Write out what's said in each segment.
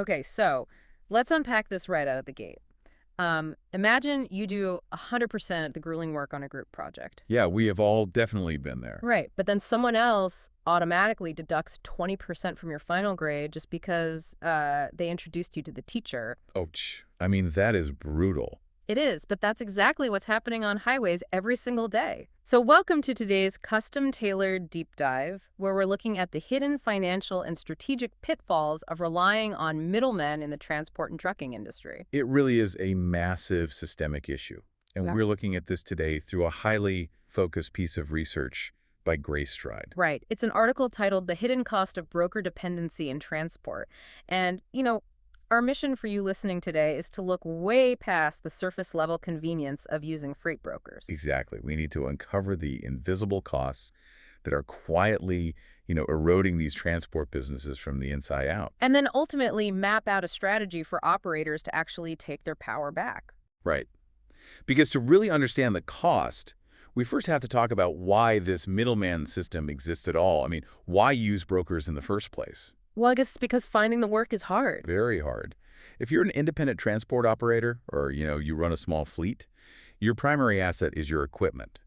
Okay, so let's unpack this right out of the gate. Imagine you do 100% of the grueling work on a group project. Yeah, we have all definitely been there. Right, but then someone else automatically deducts 20% from your final grade just because they introduced you to the teacher. Ouch. I mean, that is brutal. It is, but that's exactly what's happening on highways every single day. So welcome to today's custom-tailored deep dive, where we're looking at the hidden financial and strategic pitfalls of relying on middlemen in the transport and trucking industry. It really is a massive systemic issue. And Yeah. we're looking at this today through a highly focused piece of research by Greystride. Right. It's an article titled The Hidden Cost of Broker Dependency in Transport. And, our mission for you listening today is to look way past the surface level convenience of using freight brokers. Exactly. We need to uncover the invisible costs that are quietly, eroding these transport businesses from the inside out. And then ultimately map out a strategy for operators to actually take their power back. Right. Because to really understand the cost, we first have to talk about why this middleman system exists at all. I mean, why use brokers in the first place? Well, I guess it's because finding the work is hard. Very hard. If you're an independent transport operator or, you run a small fleet, your primary asset is your equipment.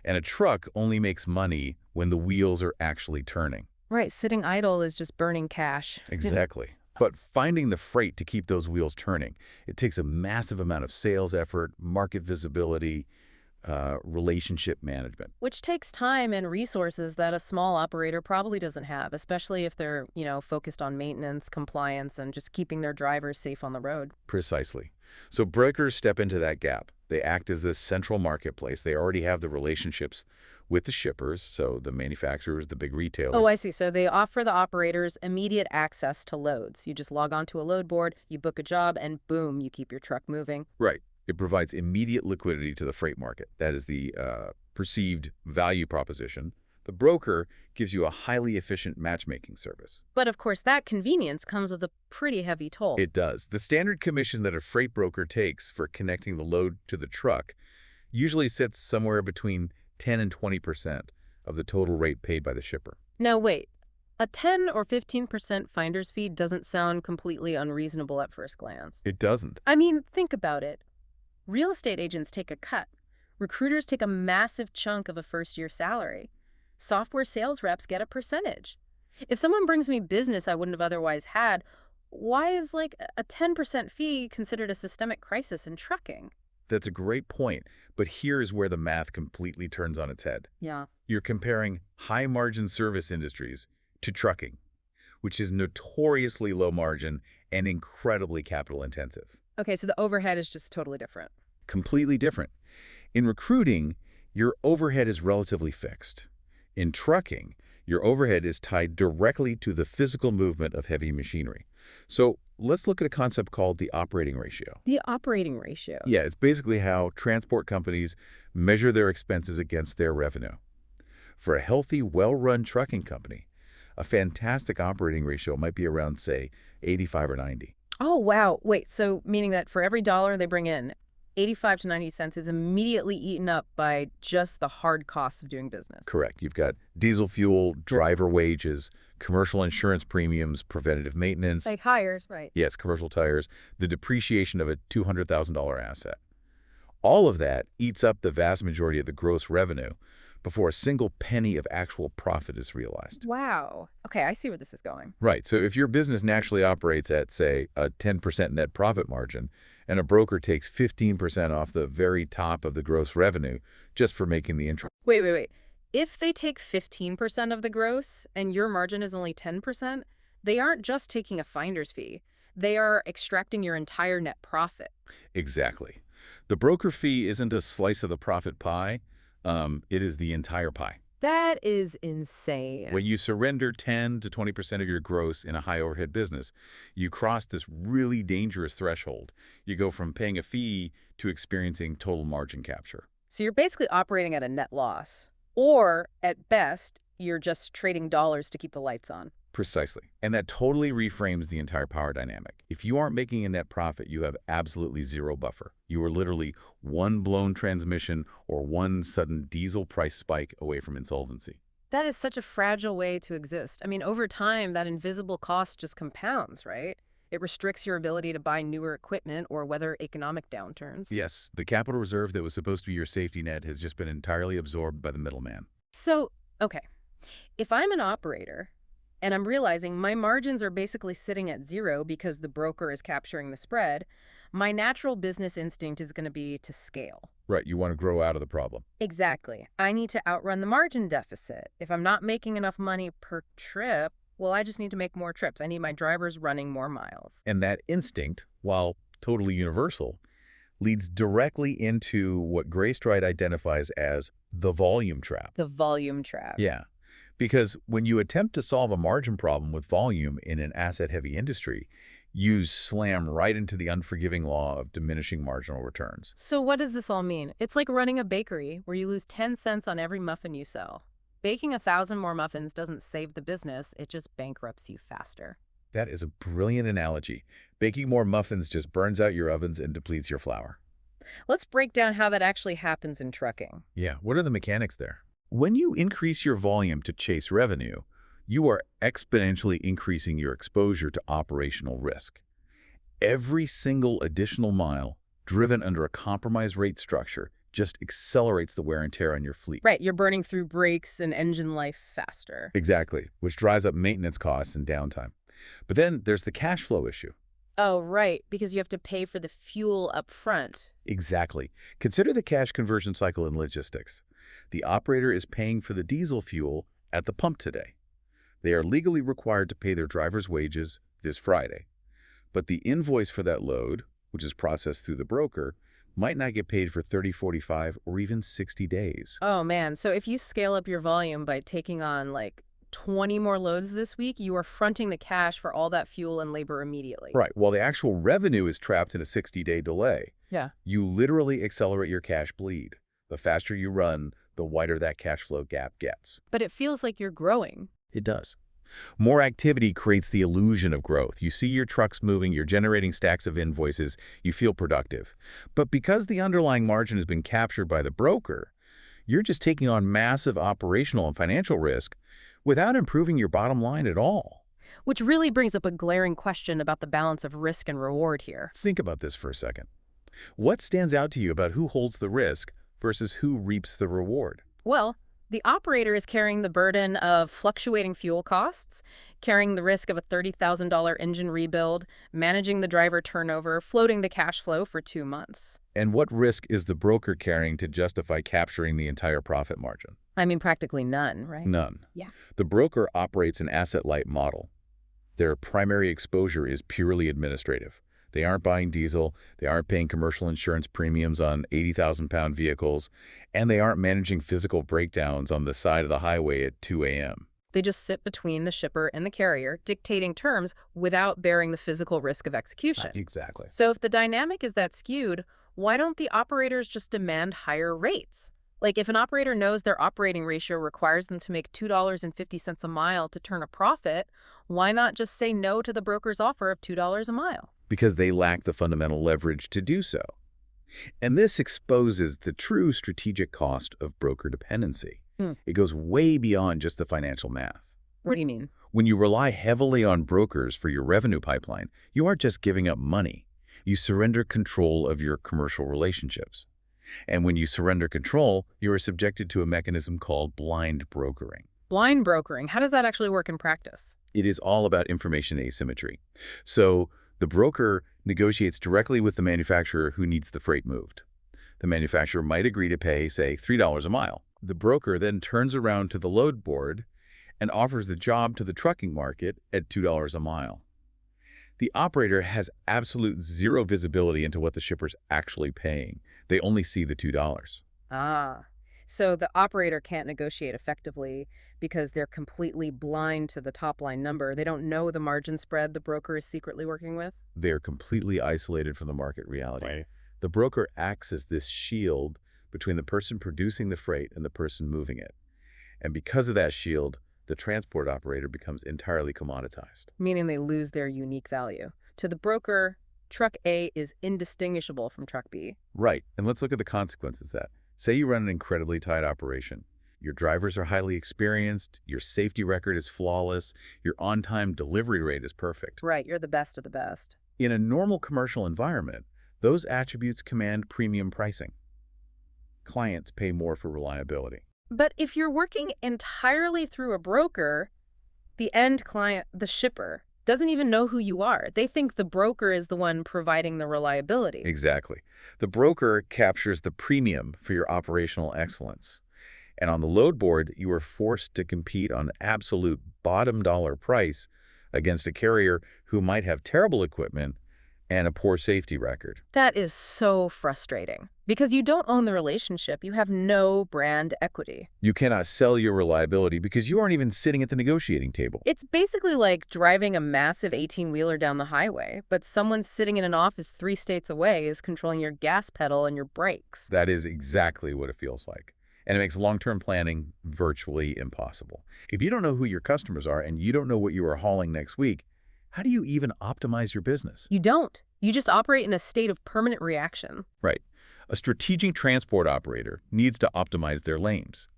And a truck only makes money when the wheels are actually turning. Right, sitting idle is just burning cash. Exactly. But finding the freight to keep those wheels turning, it takes a massive amount of sales effort, market visibility, relationship management. Which takes time and resources that a small operator probably doesn't have, especially if they're, focused on maintenance, compliance, and just keeping their drivers safe on the road. Precisely. So brokers step into that gap. They act as this central marketplace. They already have the relationships with the shippers, so the manufacturers, the big retailers. Oh, I see. So they offer the operators immediate access to loads. You just log onto a load board, you book a job, and boom, you keep your truck moving. Right. It provides immediate liquidity to the freight market. That is the perceived value proposition. The broker gives you a highly efficient matchmaking service. But of course, that convenience comes with a pretty heavy toll. It does. The standard commission that a freight broker takes for connecting the load to the truck usually sits somewhere between 10 and 20% of the total rate paid by the shipper. Now, wait. A 10 or 15% finder's fee doesn't sound completely unreasonable at first glance. It doesn't. I mean, think about it. Real estate agents take a cut. Recruiters take a massive chunk of a first-year salary. Software sales reps get a percentage. If someone brings me business I wouldn't have otherwise had, why is like a 10% fee considered a systemic crisis in trucking? That's a great point, but here's where the math completely turns on its head. Yeah. You're comparing high-margin service industries to trucking, which is notoriously low margin and incredibly capital-intensive. Okay, so the overhead is just totally different. Completely different. In recruiting, your overhead is relatively fixed. In trucking, your overhead is tied directly to the physical movement of heavy machinery. So let's look at a concept called the operating ratio. The operating ratio. Yeah, it's basically how transport companies measure their expenses against their revenue. For a healthy, well-run trucking company, a fantastic operating ratio might be around, say, 85 or 90. Oh, wow. Wait, so meaning that for every dollar they bring in, 85 to 90 cents is immediately eaten up by just the hard costs of doing business. Correct. You've got diesel fuel, driver wages, commercial insurance premiums, preventative maintenance. Like hires, right. Yes, commercial tires, the depreciation of a $200,000 asset. All of that eats up the vast majority of the gross revenue before a single penny of actual profit is realized. Wow. Okay, I see where this is going. Right. So if your business naturally operates at, say, a 10% net profit margin, and a broker takes 15% off the very top of the gross revenue just for making the intro. Wait. If they take 15% of the gross and your margin is only 10%, they aren't just taking a finder's fee. They are extracting your entire net profit. Exactly. The broker fee isn't a slice of the profit pie. It is the entire pie. That is insane. When you surrender 10 to 20% of your gross in a high overhead business, you cross this really dangerous threshold. You go from paying a fee to experiencing total margin capture. So you're basically operating at a net loss. Or, at best, you're just trading dollars to keep the lights on. Precisely. And that totally reframes the entire power dynamic. If you aren't making a net profit, you have absolutely zero buffer. You are literally one blown transmission or one sudden diesel price spike away from insolvency. That is such a fragile way to exist. I mean, over time, that invisible cost just compounds, right? It restricts your ability to buy newer equipment or weather economic downturns. Yes, the capital reserve that was supposed to be your safety net has just been entirely absorbed by the middleman. So, okay, if I'm an operator and I'm realizing my margins are basically sitting at zero because the broker is capturing the spread, my natural business instinct is going to be to scale. Right, you want to grow out of the problem. Exactly. I need to outrun the margin deficit. If I'm not making enough money per trip, well, I just need to make more trips. I need my drivers running more miles. And that instinct, while totally universal, leads directly into what Greystride identifies as the volume trap. The volume trap. Yeah, because when you attempt to solve a margin problem with volume in an asset-heavy industry, you slam right into the unforgiving law of diminishing marginal returns. So what does this all mean? It's like running a bakery where you lose 10 cents on every muffin you sell. Baking 1,000 more muffins doesn't save the business, it just bankrupts you faster. That is a brilliant analogy. Baking more muffins just burns out your ovens and depletes your flour. Let's break down how that actually happens in trucking. Yeah, what are the mechanics there? When you increase your volume to chase revenue, you are exponentially increasing your exposure to operational risk. Every single additional mile driven under a compromised rate structure just accelerates the wear and tear on your fleet. Right, you're burning through brakes and engine life faster. Exactly, which drives up maintenance costs and downtime. But then there's the cash flow issue. Oh, right, because you have to pay for the fuel up front. Exactly. Consider the cash conversion cycle in logistics. The operator is paying for the diesel fuel at the pump today. They are legally required to pay their driver's wages this Friday. But the invoice for that load, which is processed through the broker, might not get paid for 30, 45, or even 60 days. Oh, man, so if you scale up your volume by taking on, like, 20 more loads this week, you are fronting the cash for all that fuel and labor immediately. Right, while the actual revenue is trapped in a 60-day delay. Yeah. You literally accelerate your cash bleed. The faster you run, the wider that cash flow gap gets. But it feels like you're growing. It does. More activity creates the illusion of growth. You see your trucks moving, you're generating stacks of invoices, you feel productive. But because the underlying margin has been captured by the broker, you're just taking on massive operational and financial risk without improving your bottom line at all. Which really brings up a glaring question about the balance of risk and reward here. Think about this for a second. What stands out to you about who holds the risk versus who reaps the reward? Well, the operator is carrying the burden of fluctuating fuel costs, carrying the risk of a $30,000 engine rebuild, managing the driver turnover, floating the cash flow for 2 months. And what risk is the broker carrying to justify capturing the entire profit margin? I mean, practically none, right? None. Yeah. The broker operates an asset-light model. Their primary exposure is purely administrative. They aren't buying diesel, they aren't paying commercial insurance premiums on 80,000-pound vehicles, and they aren't managing physical breakdowns on the side of the highway at 2 a.m. They just sit between the shipper and the carrier, dictating terms without bearing the physical risk of execution. Exactly. So if the dynamic is that skewed, why don't the operators just demand higher rates? Like if an operator knows their operating ratio requires them to make $2.50 a mile to turn a profit, why not just say no to the broker's offer of $2 a mile? Because they lack the fundamental leverage to do so. And this exposes the true strategic cost of broker dependency. It goes way beyond just the financial math. What do you mean? When you rely heavily on brokers for your revenue pipeline, you aren't just giving up money. You surrender control of your commercial relationships. And when you surrender control, you are subjected to a mechanism called blind brokering. Blind brokering, how does that actually work in practice? It is all about information asymmetry. So the broker negotiates directly with the manufacturer who needs the freight moved. The manufacturer might agree to pay, say, $3 a mile. The broker then turns around to the load board and offers the job to the trucking market at $2 a mile. The operator has absolute zero visibility into what the shipper's actually paying. They only see the $2. Ah, so the operator can't negotiate effectively because they're completely blind to the top-line number. They don't know the margin spread the broker is secretly working with? They're completely isolated from the market reality. Right. The broker acts as this shield between the person producing the freight and the person moving it. And because of that shield, the transport operator becomes entirely commoditized. Meaning they lose their unique value. To the broker, truck A is indistinguishable from truck B. Right. And let's look at the consequences of that. Say you run an incredibly tight operation. Your drivers are highly experienced, your safety record is flawless, your on-time delivery rate is perfect. Right, you're the best of the best. In a normal commercial environment, those attributes command premium pricing. Clients pay more for reliability. But if you're working entirely through a broker, the end client, the shipper, doesn't even know who you are. They think the broker is the one providing the reliability. Exactly. The broker captures the premium for your operational excellence. And on the load board, you are forced to compete on absolute bottom dollar price against a carrier who might have terrible equipment and a poor safety record. That is so frustrating because you don't own the relationship. You have no brand equity. You cannot sell your reliability because you aren't even sitting at the negotiating table. It's basically like driving a massive 18-wheeler down the highway, but someone sitting in an office 3 states away is controlling your gas pedal and your brakes. That is exactly what it feels like. And it makes long-term planning virtually impossible. If you don't know who your customers are and you don't know what you are hauling next week, how do you even optimize your business? You don't. You just operate in a state of permanent reaction. Right. A strategic transport operator needs to optimize their lanes.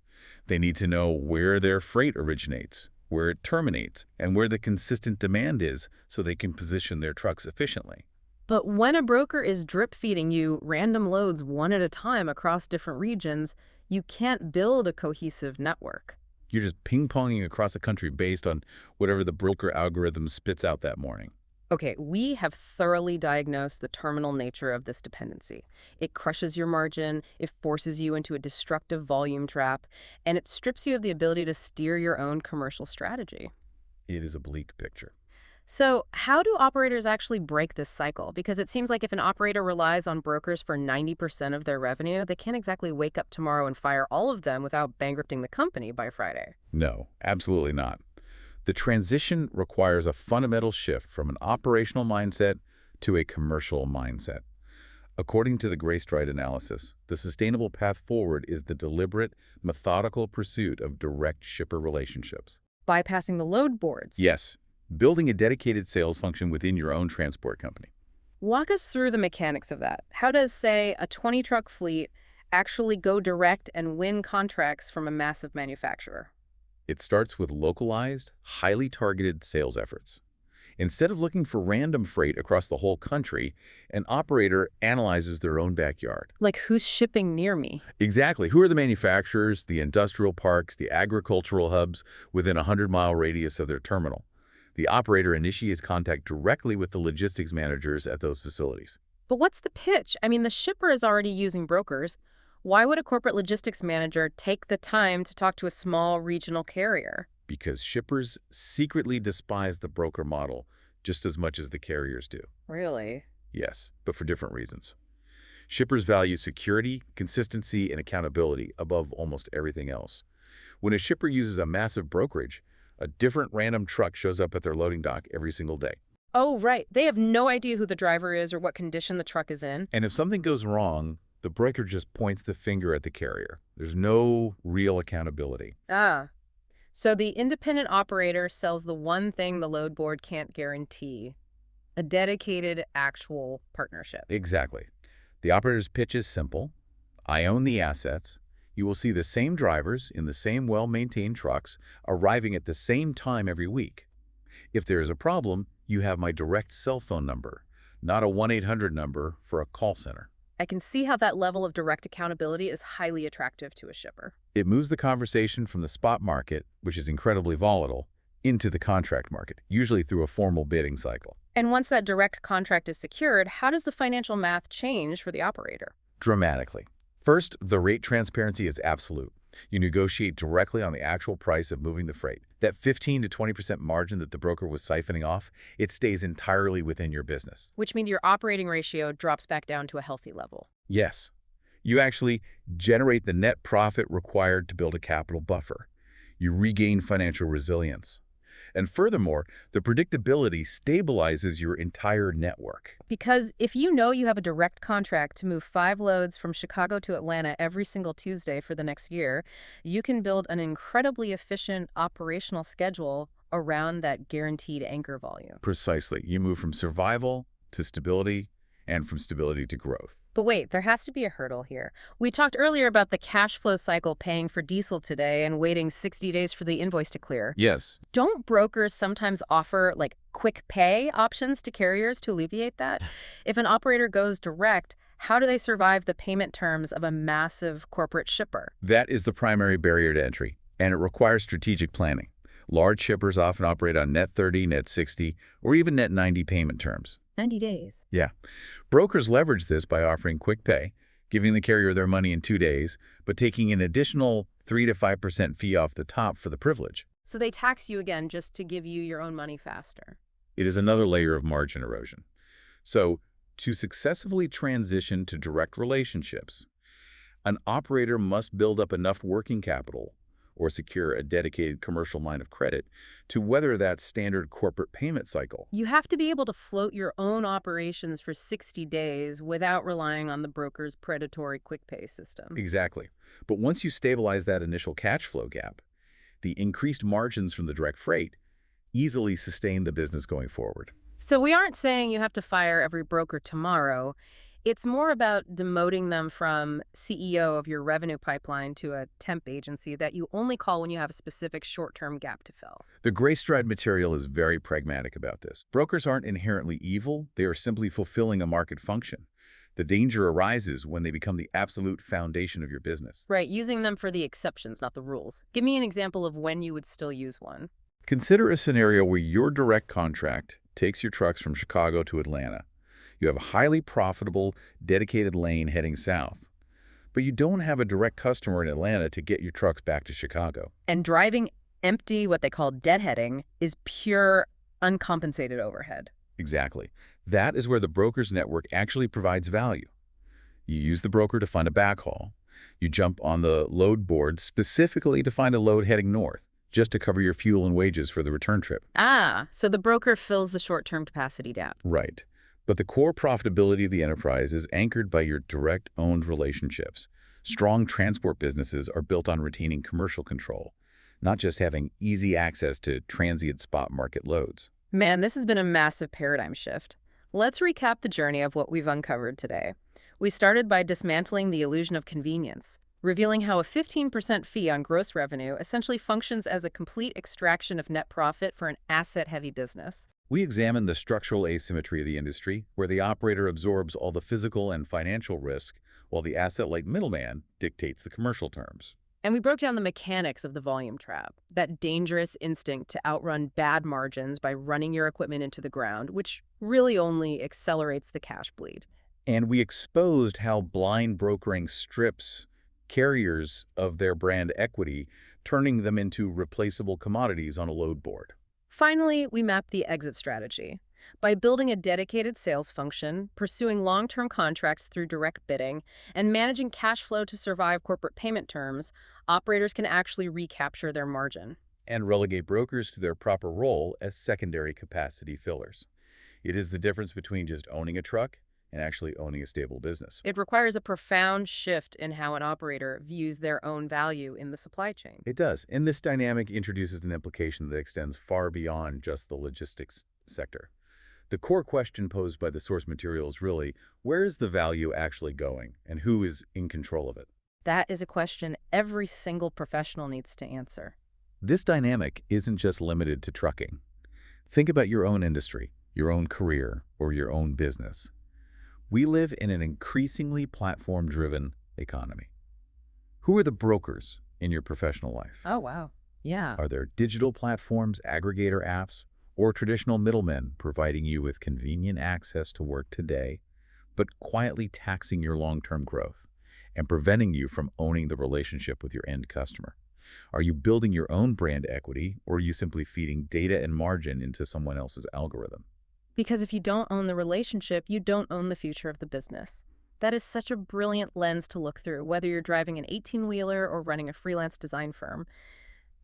They need to know where their freight originates, where it terminates, and where the consistent demand is so they can position their trucks efficiently. But when a broker is drip-feeding you random loads one at a time across different regions, you can't build a cohesive network. You're just ping-ponging across the country based on whatever the broker algorithm spits out that morning. Okay, we have thoroughly diagnosed the terminal nature of this dependency. It crushes your margin, it forces you into a destructive volume trap, and it strips you of the ability to steer your own commercial strategy. It is a bleak picture. So how do operators actually break this cycle? Because it seems like if an operator relies on brokers for 90% of their revenue, they can't exactly wake up tomorrow and fire all of them without bankrupting the company by Friday. No, absolutely not. The transition requires a fundamental shift from an operational mindset to a commercial mindset. According to the Greystride analysis, the sustainable path forward is the deliberate, methodical pursuit of direct shipper relationships. Bypassing the load boards. Yes, building a dedicated sales function within your own transport company. Walk us through the mechanics of that. How does, say, a 20-truck fleet actually go direct and win contracts from a massive manufacturer? It starts with localized, highly targeted sales efforts. Instead of looking for random freight across the whole country, an operator analyzes their own backyard. Like, who's shipping near me? Exactly. Who are the manufacturers, the industrial parks, the agricultural hubs within a 100-mile radius of their terminal? The operator initiates contact directly with the logistics managers at those facilities. But what's the pitch? I mean, the shipper is already using brokers. Why would a corporate logistics manager take the time to talk to a small regional carrier? Because shippers secretly despise the broker model just as much as the carriers do. Really? Yes, but for different reasons. Shippers value security, consistency, and accountability above almost everything else. When a shipper uses a massive brokerage, a different random truck shows up at their loading dock every single day. Oh, right. They have no idea who the driver is or what condition the truck is in. And if something goes wrong, the broker just points the finger at the carrier. There's no real accountability. Ah. So the independent operator sells the one thing the load board can't guarantee: a dedicated, actual partnership. Exactly. The operator's pitch is simple. I own the assets. You will see the same drivers in the same well-maintained trucks arriving at the same time every week. If there is a problem, you have my direct cell phone number, not a 1-800 number for a call center. I can see how that level of direct accountability is highly attractive to a shipper. It moves the conversation from the spot market, which is incredibly volatile, into the contract market, usually through a formal bidding cycle. And once that direct contract is secured, how does the financial math change for the operator? Dramatically. First, the rate transparency is absolute. You negotiate directly on the actual price of moving the freight. That 15 to 20% margin that the broker was siphoning off, it stays entirely within your business. Which means your operating ratio drops back down to a healthy level. Yes. You actually generate the net profit required to build a capital buffer. You regain financial resilience. And furthermore, the predictability stabilizes your entire network. Because if you know you have a direct contract to move 5 loads from Chicago to Atlanta every single Tuesday for the next year, you can build an incredibly efficient operational schedule around that guaranteed anchor volume. Precisely. You move from survival to stability and from stability to growth. But wait, there has to be a hurdle here. We talked earlier about the cash flow cycle paying for diesel today and waiting 60 days for the invoice to clear. Yes. Don't brokers sometimes offer, like, quick pay options to carriers to alleviate that? If an operator goes direct, how do they survive the payment terms of a massive corporate shipper? That is the primary barrier to entry, and it requires strategic planning. Large shippers often operate on net 30, net 60, or even net 90 payment terms. 90 days. Yeah. Brokers leverage this by offering quick pay, giving the carrier their money in 2 days, but taking an additional 3 to 5% fee off the top for the privilege. So they tax you again just to give you your own money faster. It is another layer of margin erosion. So, to successfully transition to direct relationships, an operator must build up enough working capital or secure a dedicated commercial line of credit to weather that standard corporate payment cycle. You have to be able to float your own operations for 60 days without relying on the broker's predatory quick pay system. Exactly. But once you stabilize that initial cash flow gap, the increased margins from the direct freight easily sustain the business going forward. So we aren't saying you have to fire every broker tomorrow. It's more about demoting them from CEO of your revenue pipeline to a temp agency that you only call when you have a specific short-term gap to fill. The Greystride material is very pragmatic about this. Brokers aren't inherently evil, they are simply fulfilling a market function. The danger arises when they become the absolute foundation of your business. Right, using them for the exceptions, not the rules. Give me an example of when you would still use one. Consider a scenario where your direct contract takes your trucks from Chicago to Atlanta. You have a highly profitable, dedicated lane heading south, but you don't have a direct customer in Atlanta to get your trucks back to Chicago. And driving empty, what they call deadheading, is pure uncompensated overhead. Exactly. That is where the broker's network actually provides value. You use the broker to find a backhaul. You jump on the load board specifically to find a load heading north, just to cover your fuel and wages for the return trip. Ah, so the broker fills the short-term capacity gap. Right. But the core profitability of the enterprise is anchored by your direct-owned relationships. Strong transport businesses are built on retaining commercial control, not just having easy access to transient spot market loads. Man, this has been a massive paradigm shift. Let's recap the journey of what we've uncovered today. We started by dismantling the illusion of convenience, revealing how a 15% fee on gross revenue essentially functions as a complete extraction of net profit for an asset-heavy business. We examined the structural asymmetry of the industry, where the operator absorbs all the physical and financial risk, while the asset-light middleman dictates the commercial terms. And we broke down the mechanics of the volume trap, that dangerous instinct to outrun bad margins by running your equipment into the ground, which really only accelerates the cash bleed. And we exposed how blind brokering strips carriers of their brand equity, turning them into replaceable commodities on a load board. Finally, we mapped the exit strategy. By building a dedicated sales function, pursuing long-term contracts through direct bidding, and managing cash flow to survive corporate payment terms, operators can actually recapture their margin. And relegate brokers to their proper role as secondary capacity fillers. It is the difference between just owning a truck and actually owning a stable business. It requires a profound shift in how an operator views their own value in the supply chain. It does, and this dynamic introduces an implication that extends far beyond just the logistics sector. The core question posed by the source material is really, where is the value actually going, and who is in control of it? That is a question every single professional needs to answer. This dynamic isn't just limited to trucking. Think about your own industry, your own career, or your own business. We live in an increasingly platform-driven economy. Who are the brokers in your professional life? Oh, wow. Yeah. Are there digital platforms, aggregator apps, or traditional middlemen providing you with convenient access to work today, but quietly taxing your long-term growth and preventing you from owning the relationship with your end customer? Are you building your own brand equity, or are you simply feeding data and margin into someone else's algorithm? Because if you don't own the relationship, you don't own the future of the business. That is such a brilliant lens to look through, whether you're driving an 18-wheeler or running a freelance design firm.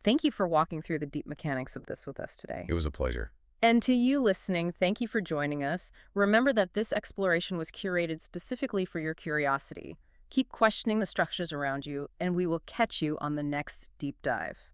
Thank you for walking through the deep mechanics of this with us today. It was a pleasure. And to you listening, thank you for joining us. Remember that this exploration was curated specifically for your curiosity. Keep questioning the structures around you, and we will catch you on the next deep dive.